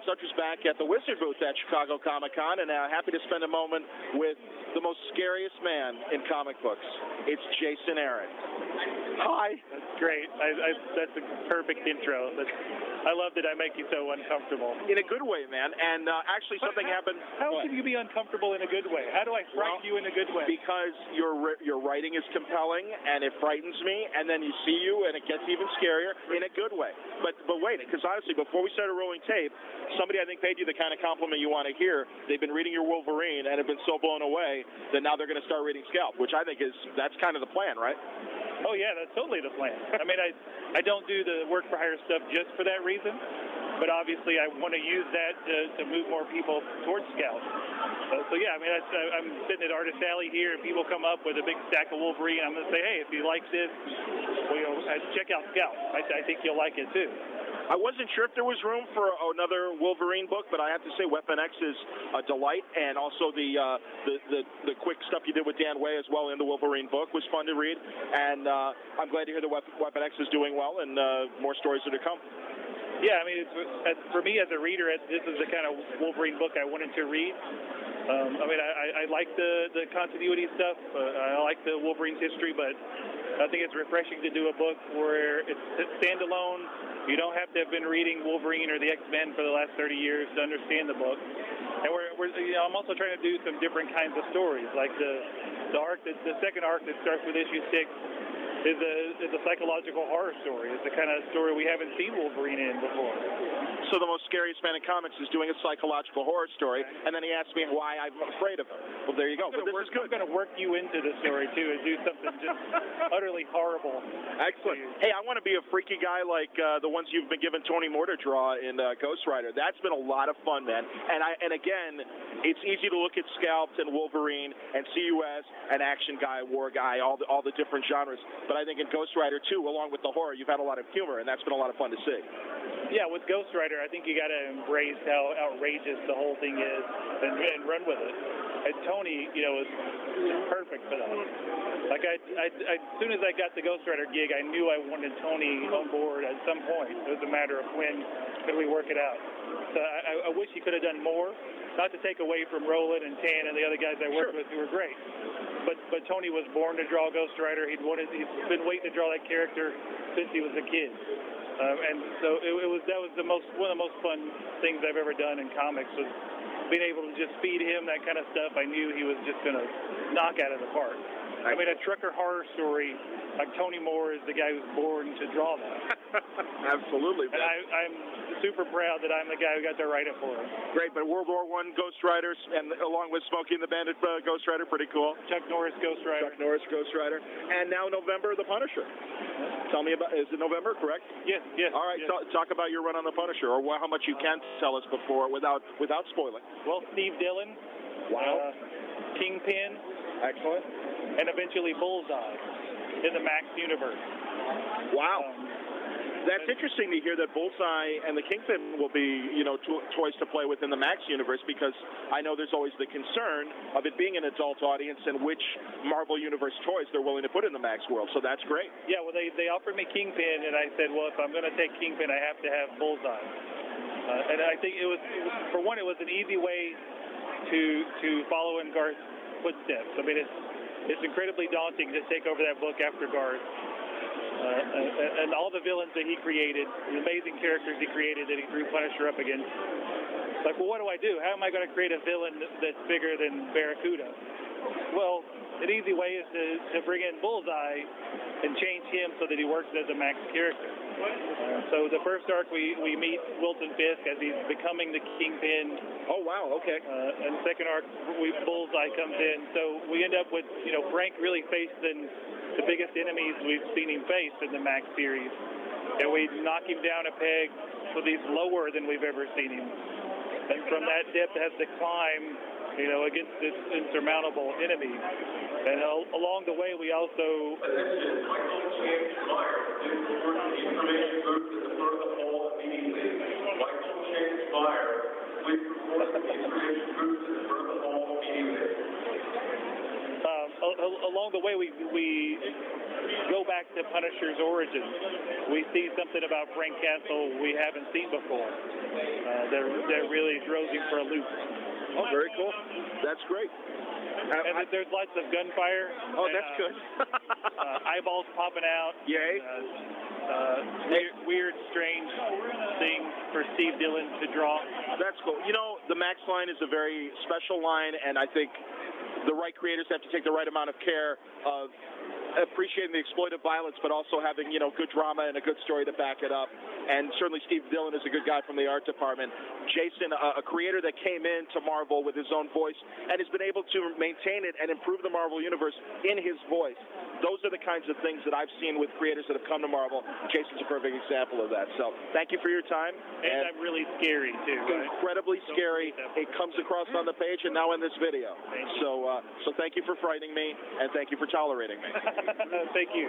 John Sutters back at the Wizard booth at Chicago Comic-Con, and happy to spend a moment with the most scariest man in comic books. It's Jason Aaron. Hi. That's great. That's a perfect intro. I love that I make you so uncomfortable. In a good way, man. And actually, something happened. How can you be uncomfortable in a good way? How do I frighten you in a good way? Because your writing is compelling, and it frightens me, and then you see you, and it gets even scarier in a good way. But wait, because honestly, before we started rolling tape, somebody I think paid you the kind of compliment you want to hear. They've been reading your Wolverine and have been so blown away that now they're going to start reading Scalped, which I think that's kind of the plan, right? Oh yeah, that's totally the plan. I mean, I don't do the work for hire stuff just for that reason, but obviously I want to use that to move more people towards Scalped. So yeah, I mean, I'm sitting at Artist Alley here, and people come up with a big stack of Wolverine. I'm going to say, hey, if you like this, well, check out Scalped. I think you'll like it too. I wasn't sure if there was room for another Wolverine book, but I have to say Weapon X is a delight, and also the quick stuff you did with Dan Way as well in the Wolverine book was fun to read, and I'm glad to hear that Weapon X is doing well, and more stories are to come. Yeah, I mean, for me as a reader, this is the kind of Wolverine book I wanted to read. I mean, I like the continuity stuff. I like the Wolverine's history, but I think it's refreshing to do a book where it's standalone. You don't have to have been reading Wolverine or the X-Men for the last 30 years to understand the book. And I'm also trying to do some different kinds of stories, like the second arc that starts with issue 6 is a psychological horror story. It's the kind of story we haven't seen Wolverine in before. So the most scariest man in comics is doing a psychological horror story, and then he asked me why I'm afraid of him. Well, there you go. But this is good. I'm going to work you into the story, too, and do something just utterly horrible. Excellent. Hey, I want to be a freaky guy like the ones you've been given Tony Moore to draw in Ghost Rider. That's been a lot of fun, man. And again, it's easy to look at Scalped and Wolverine and see you as an action guy, war guy, all the different genres. But I think in Ghost Rider, too, along with the horror, you've had a lot of humor, and that's been a lot of fun to see. Yeah, with Ghost Rider, I think you got to embrace how outrageous the whole thing is and run with it. And Tony, was perfect for that. Like, as soon as I got the Ghost Rider gig, I knew I wanted Tony on board at some point. It was a matter of when could we work it out. So I wish he could have done more, not to take away from Roland and Tan and the other guys I worked with who were great. But Tony was born to draw Ghost Rider. He's been waiting to draw that character since he was a kid. And so that was one of the most fun things I've ever done in comics, was being able to just feed him that kind of stuff. I knew he was just going to knock out of the park. I mean, a trucker horror story, like Tony Moore is the guy who's born to draw that. Absolutely. And I'm super proud that I'm the guy who got to write it for him. Great, but World War I Ghost Riders, and along with Smokey and the Bandit Ghost Rider, pretty cool. Chuck Norris Ghost Rider. And now November, The Punisher. Tell me about, is it November, correct? Yes. All right, yes. Talk about your run on The Punisher, or how much you can tell us before without spoiling. Well, Steve Dillon. Wow. Kingpin. Excellent. And eventually Bullseye in the Max universe. Wow. That's interesting to hear that Bullseye and the Kingpin will be, toys to play with in the Max universe, because I know there's always the concern of it being an adult audience and which Marvel Universe toys they're willing to put in the Max world. So that's great. Yeah, well, they offered me Kingpin, and I said, well, if I'm going to take Kingpin, I have to have Bullseye. And I think it was an easy way to follow in Garth's footsteps. I mean, it's incredibly daunting to take over that book after Garth. And all the villains that he created, the amazing characters he created that he threw Punisher up against. Like, well, what do I do? How am I going to create a villain that's bigger than Barracuda? Well, an easy way is to bring in Bullseye and change him so that he works as a Max character. So the first arc, we meet Wilson Fisk as he's becoming the Kingpin. Oh, wow, okay. And the second arc, Bullseye comes in. So we end up with, Frank really facing the biggest enemies we've seen him face in the Max series. And we knock him down a peg so that he's lower than we've ever seen him. And from that depth has to climb, against this insurmountable enemy. And along the way, we also... Along the way, we go back to Punisher's origins. We see something about Frank Castle we haven't seen before. That really throws you for a loop. Oh, very cool. That's great. And there's lots of gunfire. Oh, and, that's good. Eyeballs popping out. Yay. Weird, strange things for Steve Dillon to draw. That's cool. You know, the Max line is a very special line, and I think the right creators have to take the right amount of care of appreciating the exploitive violence, but also having, you know, good drama and a good story to back it up. And certainly Steve Dillon is a good guy from the art department. Jason, a creator that came into Marvel with his own voice and has been able to maintain it and improve the Marvel Universe in his voice. Those are the kinds of things that I've seen with creators that have come to Marvel. Jason's a perfect example of that. So thank you for your time. And I'm really scary, too. Incredibly scary. It comes across on the page and now in this video. So thank you for frightening me, and thank you for tolerating me. Thank you.